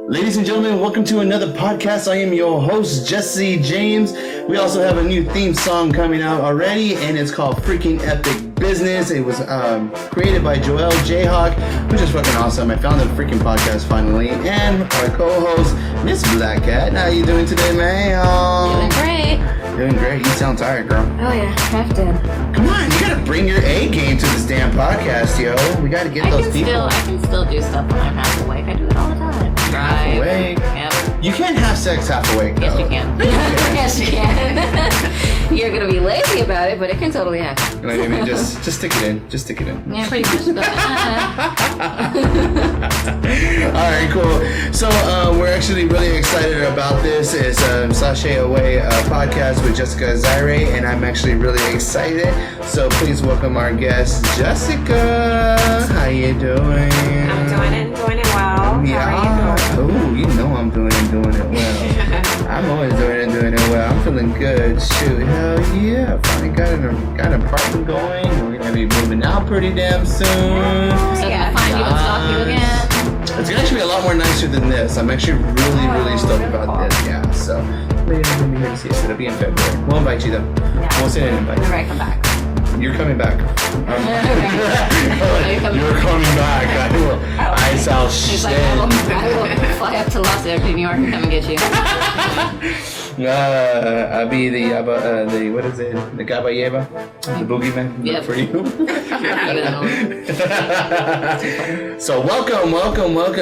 Ladies and gentlemen, welcome to another podcast. I am your host, Jesse James. We also have a new theme song coming out already, and it's called Freaking Epic Business. It was created by Joel Jayhawk, which is fucking awesome. I found the freaking podcast finally, and our co-host, Miss Black Cat. How you doing today, man? Doing great. Doing great. You sound tired, girl. Oh yeah, have to. Come on, you gotta bring your A game to this damn podcast, yo. We gotta get those people. I can still do stuff when I'm half awake. I do it all the time. Half awake? Yep. You can't have sex half awake, though. Yes, you can. Yes, you can. You're gonna be lazy about it, but it can totally happen. Like, I mean, just stick it in. Just stick it in. Yeah, pretty much. Alright, cool. So, we're actually really excited about this. It's Sashay Away podcast with Jessica Zyrie, and I'm actually really excited. So, please welcome our guest, Jessica. How you doing? I'm doing it well. Yeah. How are you doing? Oh, you know I'm doing it well. I'm always doing it well. I'm feeling good. Shoot, hell yeah. Finally got an apartment going. We're gonna be moving out pretty damn soon. So gonna find you and stalk you again. It's gonna actually be a lot more nicer than this. I'm actually really stoked about this. Yeah. So maybe I'm gonna be here to see us. It'll be in February. We'll invite you though. Yeah. We'll send an invite. Whenever I come back. You're coming back. You're coming back. I shall He's shit. like, I will fly up to Los Angeles, New York, and come and get you. I'll be the what is it? The Gabayeva? The boogeyman? Yep. For you. So welcome.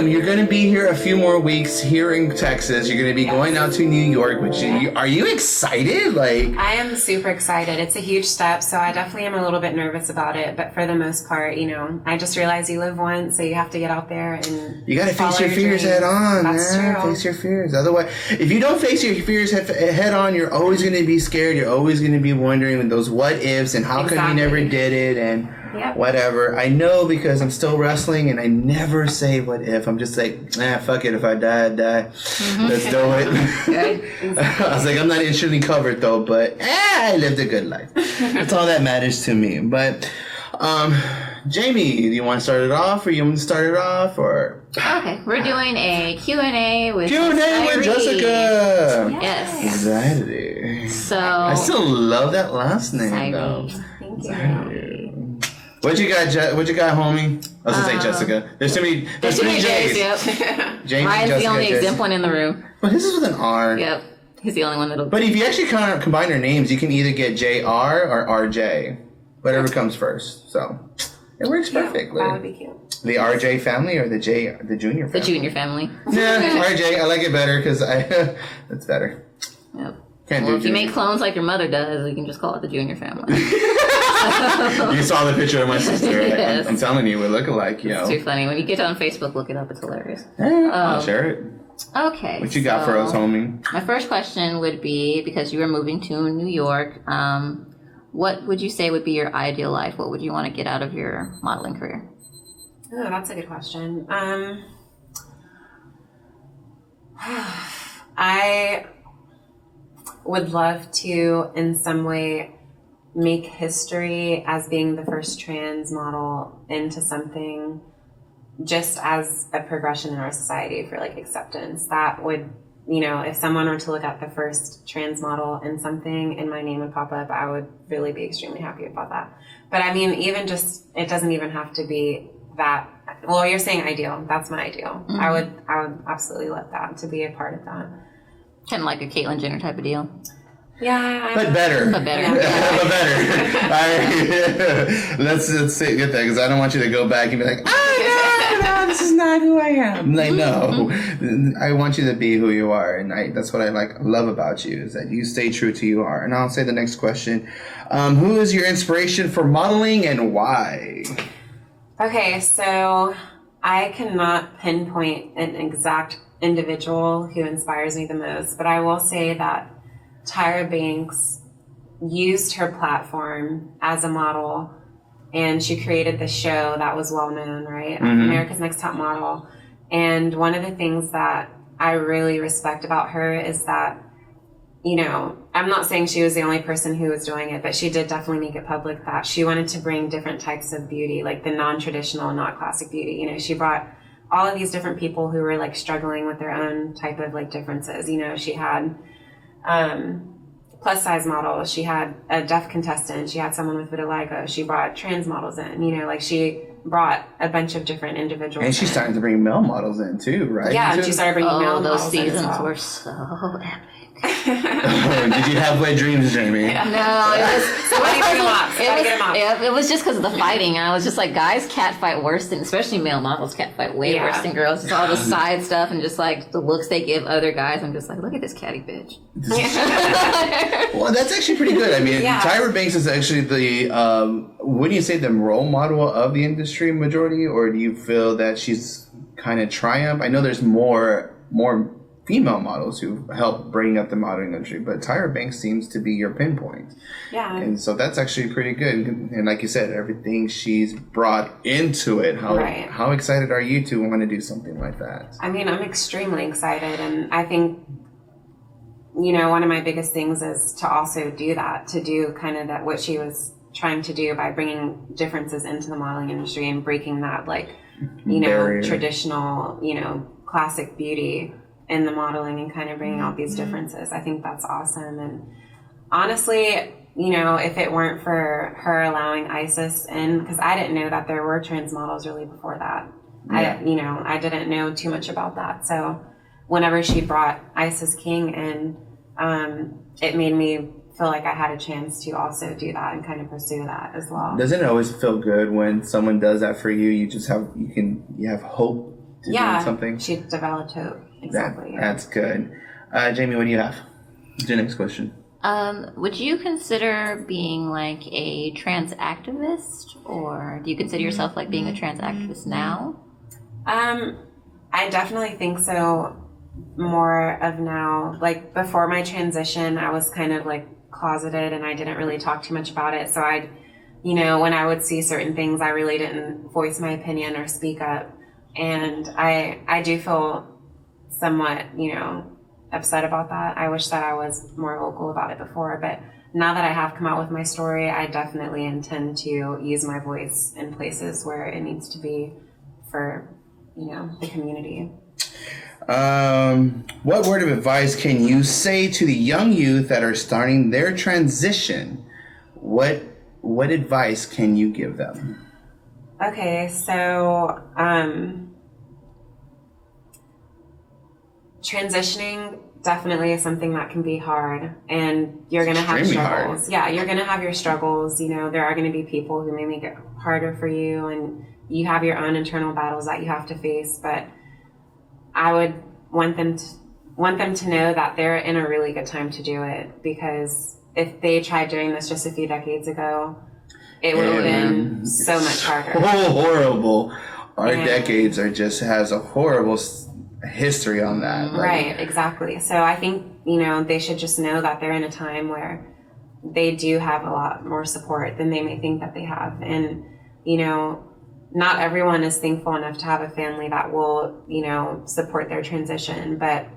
You're going to be here a few more weeks here in Texas. You're going to be going out to New York. Which are you excited? Like, I am super excited. It's a huge step, so I definitely am a little bit nervous about it. But for the most part, I just realized you live once, so you have to get out there and you got to face your fears head on. That's true. Face your fears. Otherwise, if you don't face your fears head on, you're always going to be scared. You're always going to be wondering those what ifs and how come you never did it and whatever. I know because I'm still wrestling and I never say what if. I'm just like, fuck it. If I die, I die. Mm-hmm. Let's do it. I was like, I'm not insurance covered though, but I lived a good life. That's all that matters to me. But Jamie, do you want to start it off, or you want to start it off, or? Okay, we're doing a Q&A with Jessica. Yes. Zyrie. So I still love that last name Zyrie. though. Thank you. Zyrie. What you got, homie? I was gonna say Jessica. There's too many J's. Yep. James, Ryan's Jessica, the only Jess. exempt one in the room. But this is with an R. Yep. He's the only one that'll. But if you actually kind of combine their names, you can either get JR or RJ. Whatever comes first. So it works perfectly. That would be cute. The RJ family or the junior family? The junior family. Yeah, RJ. I like it better because that's better. Yep. Can't if you make clones like your mother does, we can just call it the junior family. You saw the picture of my sister. Yes. I'm telling you, we look alike, yo. It's too funny. When you get on Facebook, look it up. It's hilarious. I'll share it. Okay. What you got for us, homie? My first question would be, because you were moving to New York, what would you say would be your ideal life? What would you want to get out of your modeling career? Oh, that's a good question. I would love to, in some way, make history as being the first trans model into something just as a progression in our society for like acceptance. That would, if someone were to look at the first trans model in something and my name would pop up, I would really be extremely happy about that. But I mean, even just, it doesn't even have to be that. Well, you're saying ideal. That's my ideal. Mm-hmm. I would absolutely love that, to be a part of that. Kind of like a Caitlyn Jenner type of deal. Yeah, but better. But better. Yeah. But better. Let's say good thing, because I don't want you to go back and be like, no, this is not who I am. Like, no, I want you to be who you are, and that's what I love about you, is that you stay true to who you are. And I'll say the next question: who is your inspiration for modeling, and why? Okay, so I cannot pinpoint an exact individual who inspires me the most, but I will say that Tyra Banks used her platform as a model, and she created the show that was well known, right? Mm-hmm. America's Next Top Model. And one of the things that I really respect about her is that, I'm not saying she was the only person who was doing it, but she did definitely make it public that she wanted to bring different types of beauty, like the non-traditional, not classic beauty. She brought all of these different people who were like struggling with their own type of like differences. You know, she had plus size models, she had a deaf contestant, she had someone with vitiligo, she brought trans models in, you know, like she brought a bunch of different individuals. And she's starting to bring male models in too, right? Yeah, and she started bringing male models those seasons in as well. were so epic. Did you have wet dreams, Jamie? No, it was. Somebody get him up. Somebody get him up. Yeah, it was just because of the fighting. I was just like, guys cat fight worse than, especially male models cat fight way worse than girls. Just all the side stuff and just like the looks they give other guys. I'm just like, look at this catty bitch. Well, that's actually pretty good. I mean, Tyra Banks is actually the, wouldn't you say the role model of the industry majority, or do you feel that she's kind of triumph? I know there's more female models who help bring up the modeling industry, but Tyra Banks seems to be your pinpoint. Yeah. And so that's actually pretty good. And like you said, everything she's brought into it. How excited are you to want to do something like that? I mean, I'm extremely excited, and I think, you know, one of my biggest things is to also do that, to do kind of that what she was trying to do by bringing differences into the modeling industry and breaking that, like, you know, barrier. Traditional, you know, classic beauty in the modeling and kind of bringing out these differences. I think that's awesome. And honestly, you know, if it weren't for her allowing ISIS in, because I didn't know that there were trans models really before that. Yeah. I didn't know too much about that. So whenever she brought Isis King in, it made me feel like I had a chance to also do that and kind of pursue that as well. Doesn't it always feel good when someone does that for you? You just have hope to do something. She developed hope. Exactly. That's good. Jamie, what do you have? What's your next question? Would you consider being like a trans activist, or do you consider yourself like being a trans activist now? I definitely think so. More of now. Like before my transition, I was kind of like closeted and I didn't really talk too much about it. So when I would see certain things, I really didn't voice my opinion or speak up. And I do feel somewhat, upset about that. I wish that I was more vocal about it before, but now that I have come out with my story, I definitely intend to use my voice in places where it needs to be for, the community. What word of advice can you say to the young youth that are starting their transition? What advice can you give them? Okay, so transitioning definitely is something that can be hard, and you're going to have struggles. Hard. Yeah, you're going to have your struggles. There are going to be people who may make it harder for you, and you have your own internal battles that you have to face, but I would want them to know that they're in a really good time to do it, because if they tried doing this just a few decades ago, it would have been so much harder. Horrible. Our decades has a horrible history on that. Right, exactly. So I think, they should just know that they're in a time where they do have a lot more support than they may think that they have. And, not everyone is thankful enough to have a family that will, support their transition. But,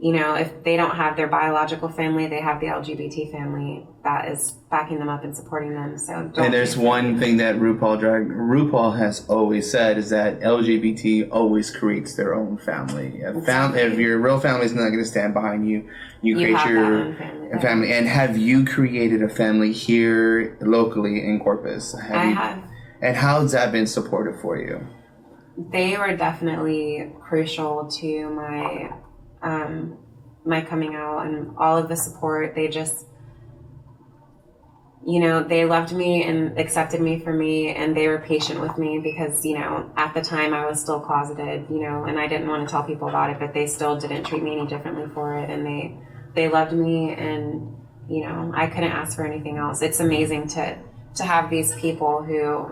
if they don't have their biological family, they have the LGBT family that is backing them up and supporting them. So and there's one thing that RuPaul has always said is that LGBT always creates their own family. If your real family is not going to stand behind you, you create your own family. And have you created a family here locally in Corpus? I have. And how's that been supportive for you? They were definitely crucial to my coming out and all of the support. They just, they loved me and accepted me for me, and they were patient with me because, at the time I was still closeted, and I didn't want to tell people about it, but they still didn't treat me any differently for it. And they loved me, and, I couldn't ask for anything else. It's amazing to have these people who,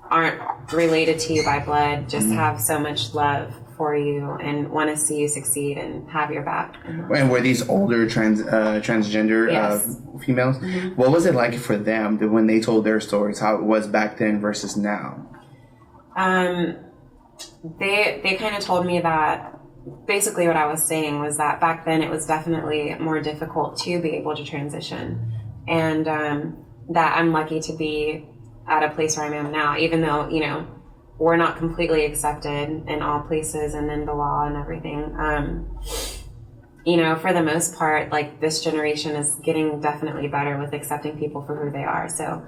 aren't related to you by blood, just have so much love for you and want to see you succeed and have your back. And were these older transgender females? Mm-hmm. What was it like for them when they told their stories, how it was back then versus now? They kind of told me that basically what I was saying was that back then it was definitely more difficult to be able to transition, and that I'm lucky to be at a place where I am now, even though, we're not completely accepted in all places and in the law and everything. You know, for the most part, like, this generation is getting definitely better with accepting people for who they are. So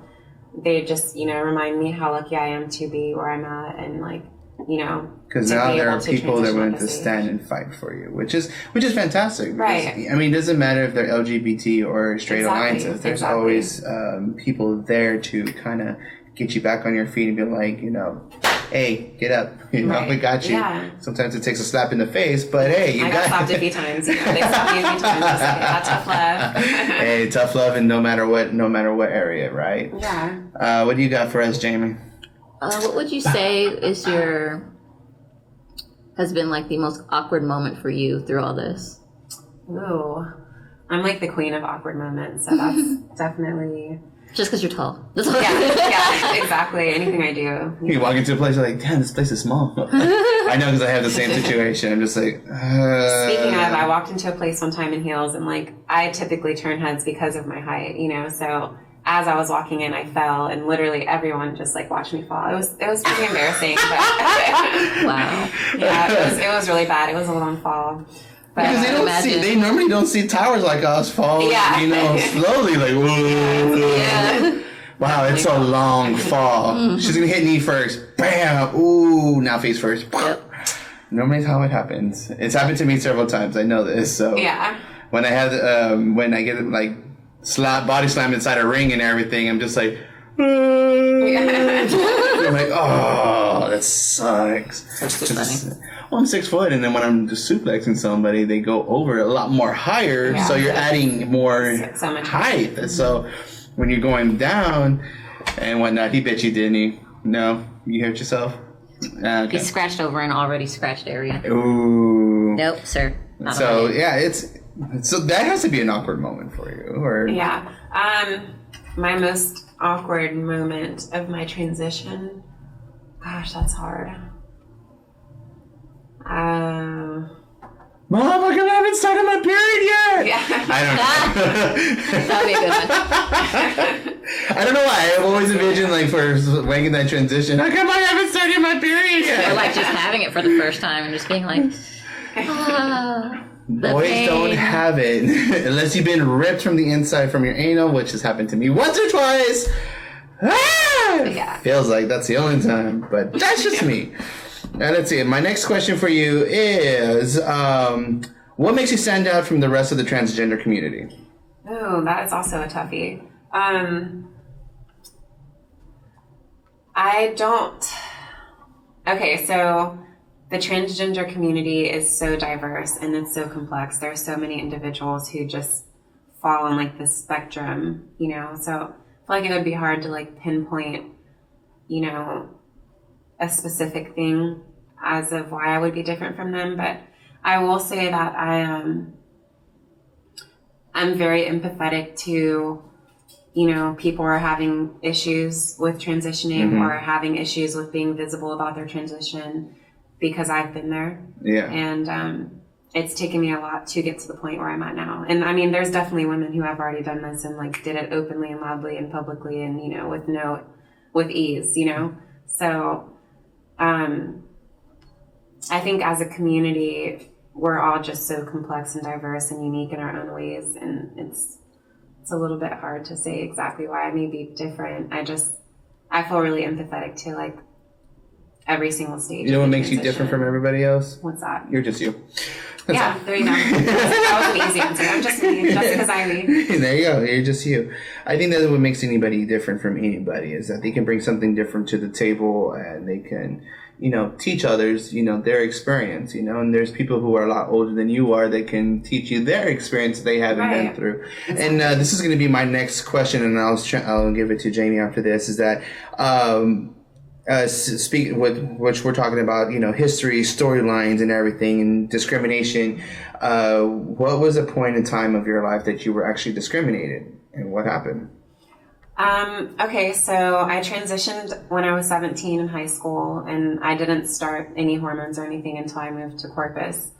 they just, you know, remind me how lucky I am to be where I'm at, and, like, you know, because now there are people that want to stand and fight for you, which is fantastic. Right. I mean, it doesn't matter if they're LGBT or straight alliances. There's always people there to kind of get you back on your feet and be like, you know, hey, get up. You know, we got you. Yeah. Sometimes it takes a slap in the face, but hey, I got slapped a few times. You know, they slapped me a few times. That's tough love. Hey, tough love, and no matter what area, right? Yeah. What do you got for us, Jamie? What would you say has been like the most awkward moment for you through all this? Ooh, I'm like the queen of awkward moments, so that's definitely. Just because you're tall. Yeah, exactly. Anything I do. You walk into a place, you're like, damn, this place is small. I know, because I have the same situation. I'm just like, Speaking of, I walked into a place one time in heels, and, like, I typically turn heads because of my height, you know, so as I was walking in, I fell, and literally everyone just, like, watched me fall. It was pretty embarrassing. But Wow. Yeah, it was really bad. It was a long fall. But, because they normally don't see towers like us fall, you know, slowly, like, whoa. Yeah. Wow, it's a long fall. Mm-hmm. She's going to hit knee first. Bam. Ooh, now face first. Yep. Normally it's how it happens. It's happened to me several times. I know this. So when I have, when I get, like, body slammed inside a ring and everything, I'm just like, I'm like, oh, that sucks. That's too funny. Well, I'm 6 foot, and then when I'm just suplexing somebody, they go over a lot more higher, so you're adding more height. And so when you're going down and whatnot, he bet you, didn't he? No? You hurt yourself? Okay. He scratched over an already scratched area. Ooh. Nope, sir. Not so, so that has to be an awkward moment for you, or? Yeah. My most awkward moment of my transition, gosh, that's hard. Mom, how come I haven't started my period yet? Yeah. I don't know. That would be a good one. I don't know why. I've always envisioned, like, for making that transition, how come I haven't started my period yet? Or, like, just having it for the first time and just being like, Boys don't have it unless you've been ripped from the inside from your anal, which has happened to me once or twice. Feels like that's the only time, but that's just me. Now, let's see. My next question for you is, what makes you stand out from the rest of the transgender community? Oh, that is also a toughie. Okay, so the transgender community is so diverse and it's so complex. There are so many individuals who just fall on, like, this spectrum, you know? So I feel like it would be hard to, like, pinpoint, you know, a specific thing as of why I would be different from them. But I will say that I'm very empathetic to, you know, people are having issues with transitioning or having issues with being visible about their transition, because I've been there. Yeah. And it's taken me a lot to get to the point where I'm at now. And I mean, there's definitely women who have already done this and, like, did it openly and loudly and publicly and, you know, with ease, you know? So, I think as a community, we're all just so complex and diverse and unique in our own ways. And it's a little bit hard to say exactly why I may be different. I feel really empathetic to, like, every single stage. You know what makes you different from everybody else? What's that? You're just you. Yeah, there you go. That was an easy answer. I'm just me, Jessica Zyrie. There you go. You're just you. I think that's what makes anybody different from anybody, is that they can bring something different to the table, and they can, you know, teach others, you know, their experience, you know, and there's people who are a lot older than you are that can teach you their experience they haven't been through. Exactly. And this is going to be my next question, and I'll give it to Jamie after this, is that, speak with which we're talking about, you know, history, storylines, and everything, and discrimination. What was a point in time of your life that you were actually discriminated, and what happened? Okay, so I transitioned when I was 17 in high school, and I didn't start any hormones or anything until I moved to Corpus.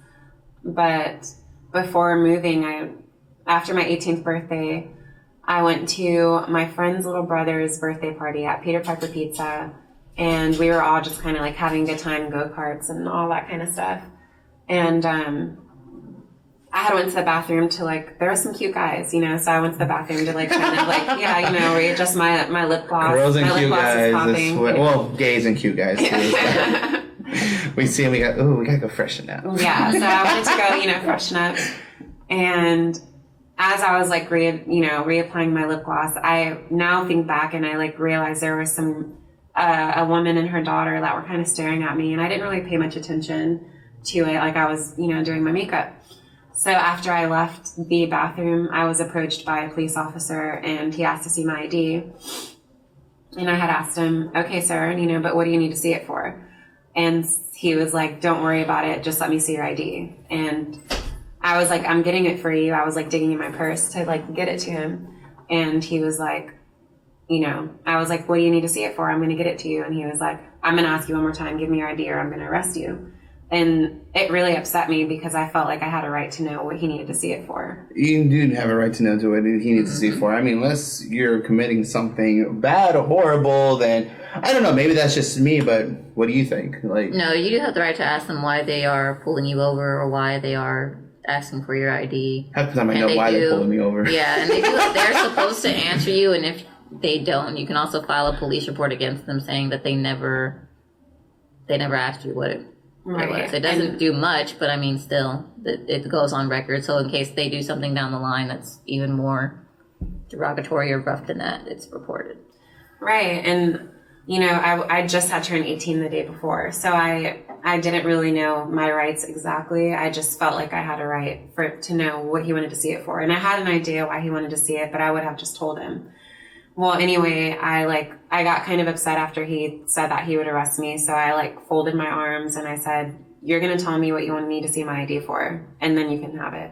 But before moving, after my 18th birthday, I went to my friend's little brother's birthday party at Peter Piper Pizza. and we were all just kind of like having a good time, go-karts and all that kind of stuff. And I had went to the bathroom to like, there were some cute guys, you know, so I went to the bathroom to like kind of like, yeah, you know, readjust my lip gloss. Girls and my cute guys. Well, gays and cute guys too. We see them, we gotta go freshen up. Yeah, so I wanted to go, you know, freshen up. And as I was like, reapplying my lip gloss, I now think back and I like realized there was a woman and her daughter that were kind of staring at me, and I didn't really pay much attention to it. Like I was, you know, doing my makeup. So after I left the bathroom, I was approached by a police officer, and he asked to see my ID. And I had asked him, okay, sir, you know, but what do you need to see it for? And he was like, don't worry about it. Just let me see your ID. And I was like, I'm getting it for you. I was like digging in my purse to like get it to him. And he was like, you know, I was like, what do you need to see it for? I'm going to get it to you. And he was like, I'm going to ask you one more time. Give me your ID or I'm going to arrest you. And it really upset me because I felt like I had a right to know what he needed to see it for. You didn't have a right to know what he needs to see it for. I mean, unless you're committing something bad or horrible, then I don't know. Maybe that's just me, but what do you think? Like, no, you do have the right to ask them why they are pulling you over or why they are asking for your ID. Half the time I know why they're pulling me over. Yeah, and they're supposed to answer you, and if they don't, you can also file a police report against them saying that they never asked you what it was. It doesn't do much, but I mean, still, it goes on record. So in case they do something down the line that's even more derogatory or rough than that, it's reported. Right, and you know, I just had turned 18 the day before, so I didn't really know my rights exactly. I just felt like I had a right to know what he wanted to see it for, and I had an idea why he wanted to see it, but I would have just told him. Well, anyway, I got kind of upset after he said that he would arrest me. So I like folded my arms and I said, you're going to tell me what you want me to see my ID for, and then you can have it.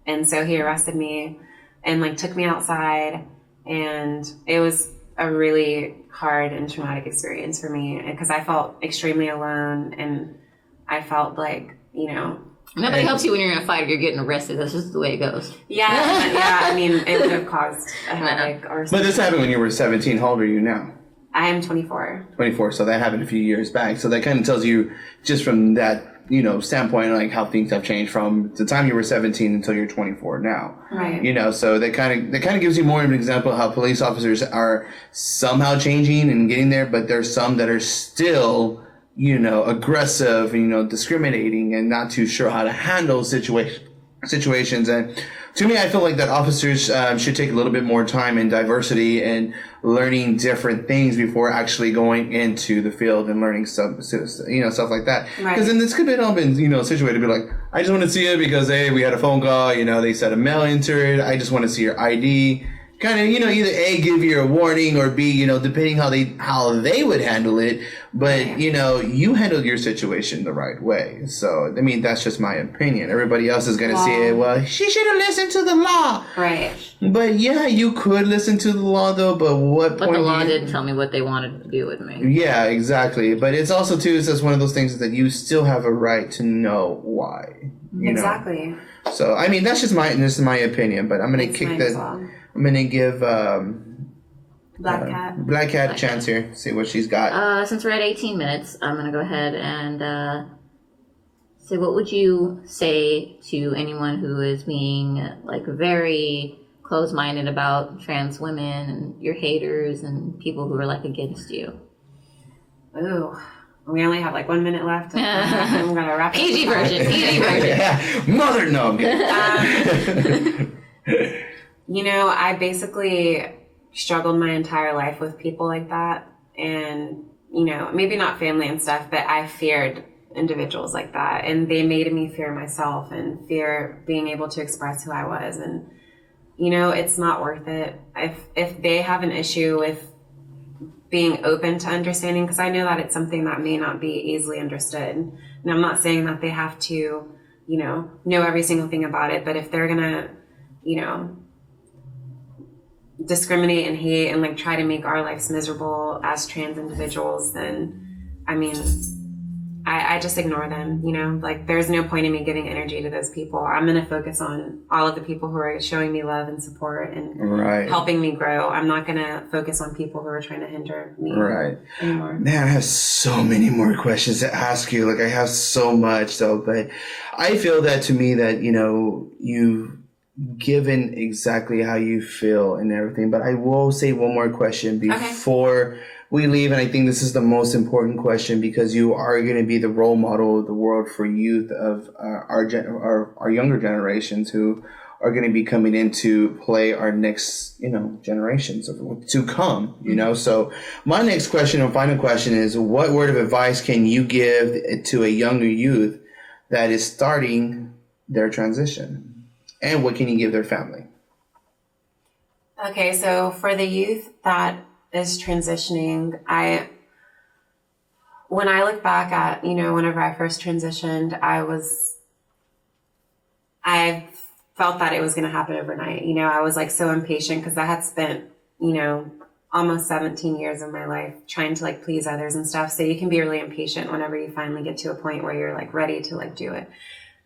And so he arrested me and like took me outside, and it was a really hard and traumatic experience for me because I felt extremely alone, and I felt like, you know, nobody helps you when you're in a fight or you're getting arrested. That's just the way it goes. Yeah. I mean, it would have caused a headache or something. But this happened when you were 17. How old are you now? I am 24. 24. So that happened a few years back. So that kind of tells you just from that, you know, standpoint, like how things have changed from the time you were 17 until you're 24 now. Right. You know, so that kind of gives you more of an example of how police officers are somehow changing and getting there, but there's some that are still, you know, aggressive, you know, discriminating and not too sure how to handle situations. And to me, I feel like that officers should take a little bit more time in diversity and learning different things before actually going into the field and learning stuff like that. Because then this could have all been, you know, situated to be like, I just want to see it because, hey, we had a phone call, you know, they said a mail entered. I just want to see your ID. Kind of, you know, either A, give you a warning, or B, you know, depending how they would handle it. But, you know, you handled your situation the right way. So, I mean, that's just my opinion. Everybody else is going to see it, well, she should have listened to the law. Right. But, yeah, you could listen to the law, though, but what But point... the law didn't tell me what they wanted to do with me. Yeah, exactly. But it's also, too, it's just one of those things that you still have a right to know why. Exactly. Know? So, I mean, this is my opinion, but I'm going to kick that... Well. I'm going to give Black Cat a chance here. See what she's got. Since we're at 18 minutes, I'm going to go ahead and say, what would you say to anyone who is being like very close-minded about trans women and your haters and people who are like against you? Ooh. We only have like 1 minute left. I'm going to wrap it up. PG version. Yeah. Mother, no. You know, I basically struggled my entire life with people like that. And, you know, maybe not family and stuff, but I feared individuals like that. And they made me fear myself and fear being able to express who I was. And, you know, it's not worth it. If they have an issue with being open to understanding, because I know that it's something that may not be easily understood. And I'm not saying that they have to, you know every single thing about it. But if they're going to, you know, discriminate and hate and like try to make our lives miserable as trans individuals, then I mean, I just ignore them, you know, like there's no point in me giving energy to those people. I'm going to focus on all of the people who are showing me love and support and helping me grow. I'm not going to focus on people who are trying to hinder me anymore. Man, I have so many more questions to ask you. Like I have so much though, but I feel that to me that, you know, you've given exactly how you feel and everything, but I will say one more question before we leave, and I think this is the most important question because you are going to be the role model of the world for youth of our younger generations who are going to be coming into play our next, you know, generations to come, you know. So my next question and final question is, what word of advice can you give to a younger youth that is starting their transition? And what can you give their family? Okay, so for the youth that is transitioning, when I look back at, you know, whenever I first transitioned, I felt that it was going to happen overnight. You know, I was like so impatient because I had spent, you know, almost 17 years of my life trying to like please others and stuff. So you can be really impatient whenever you finally get to a point where you're like ready to like do it.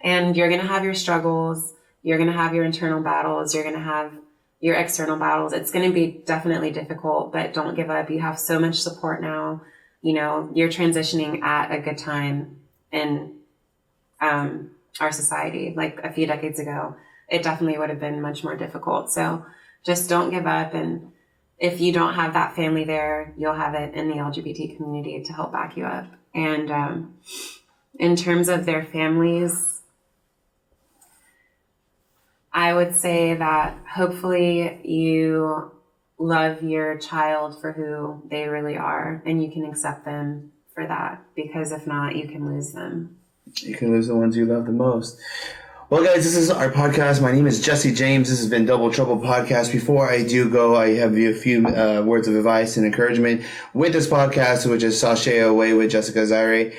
And you're going to have your struggles. You're going to have your internal battles. You're going to have your external battles. It's going to be definitely difficult, but don't give up. You have so much support now. You know, you're transitioning at a good time in our society. Like a few decades ago, it definitely would have been much more difficult. So just don't give up. And if you don't have that family there, you'll have it in the LGBT community to help back you up. And in terms of their families, I would say that hopefully you love your child for who they really are and you can accept them for that, because if not, you can lose them. You can lose the ones you love the most. Well, guys, this is our podcast. My name is Jesse James. This has been Double Trouble Podcast. Before I do go, I have a few words of advice and encouragement with this podcast, which is Sashay Away with Jessica Zyrie.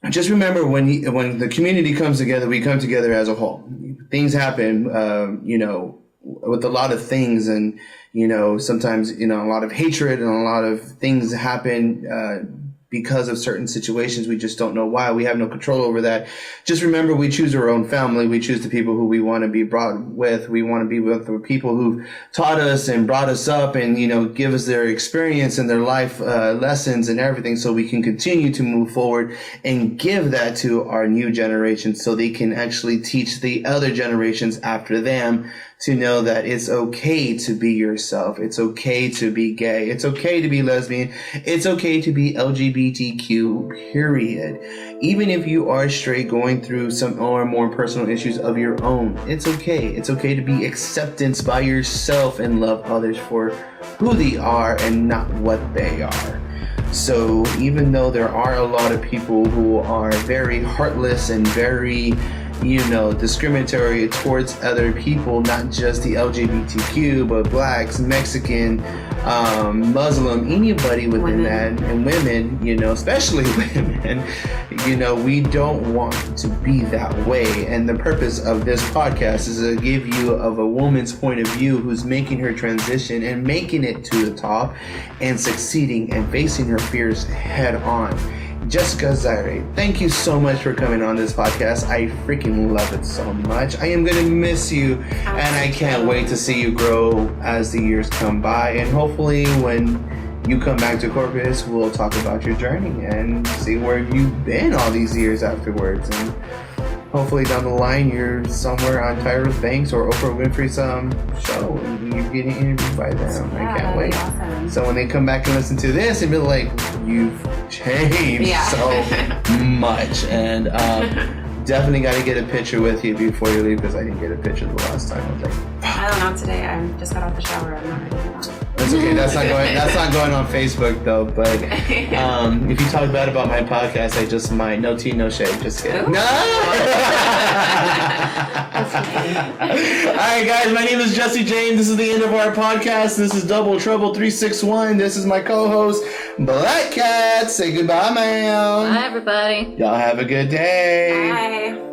Just remember, when the community comes together, we come together as a whole. Things happen, you know, with a lot of things, and, you know, sometimes, you know, a lot of hatred and a lot of things happen because of certain situations. We just don't know why. We have no control over that. Just remember, we choose our own family. We choose the people who we want to be brought with. We want to be with the people who taught us and brought us up and, you know, give us their experience and their life lessons and everything, so we can continue to move forward and give that to our new generation so they can actually teach the other generations after them to know that it's okay to be yourself. It's okay to be gay. It's okay to be lesbian. It's okay to be LGBTQ, period. Even if you are straight, going through some or more personal issues of your own, it's okay. It's okay to be acceptance by yourself and love others for who they are and not what they are. So even though there are a lot of people who are very heartless and very, you know, discriminatory towards other people, not just the LGBTQ, but blacks, Mexican, Muslim, anybody within that, and women, you know, especially women, you know, we don't want to be that way. And the purpose of this podcast is to give you of a woman's point of view who's making her transition and making it to the top and succeeding and facing her fears head on. Jessica Zyrie, thank you so much for coming on this podcast. I freaking love it so much. I am going to miss you, and I can't wait to see you grow as the years come by. And hopefully when you come back to Corpus, we'll talk about your journey and see where you've been all these years afterwards. And hopefully down the line, you're somewhere on Tyra Banks or Oprah Winfrey's show and you're getting interviewed by them. Yeah, I can't wait. Awesome. So when they come back and listen to this and be like, you've changed so much. And definitely got to get a picture with you before you leave, because I didn't get a picture the last time. I was like, I don't know, today I just got out the shower. I'm not ready to go. That's okay. That's not going on Facebook though. But if you talk bad about my podcast, I just might. No tea, no shade. Just kidding. No. All right, guys. My name is Jesse James. This is the end of our podcast. This is Double Trouble 361. This is my co-host Black Cat. Say goodbye, ma'am. Bye, everybody. Y'all have a good day. Bye.